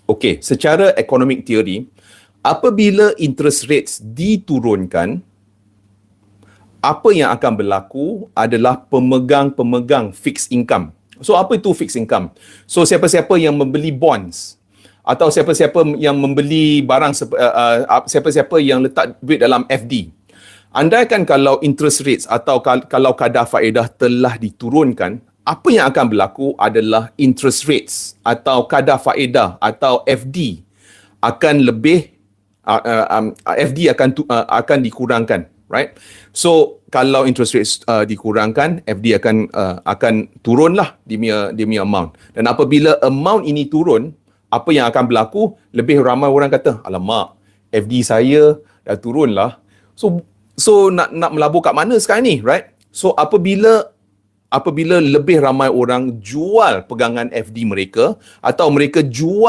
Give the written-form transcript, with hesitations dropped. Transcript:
Okey, secara economic theory, apabila interest rates diturunkan, apa yang akan berlaku adalah pemegang-pemegang fixed income. So, apa itu fixed income? So, siapa-siapa yang membeli bonds atau siapa-siapa yang membeli barang, siapa-siapa yang letak duit dalam FD. Andaikan kalau interest rates atau kalau kadar faedah telah diturunkan, apa yang akan berlaku adalah interest rates atau kadar faedah atau FD akan lebih FD akan dikurangkan, right? So kalau interest rates dikurangkan, FD akan turunlah dia punya amount. Dan apabila amount ini turun, apa yang akan berlaku? Lebih ramai orang kata, alamak, FD saya dah turunlah. So nak melabur kat mana sekarang ni, right? So apabila lebih ramai orang jual pegangan FD mereka atau mereka jual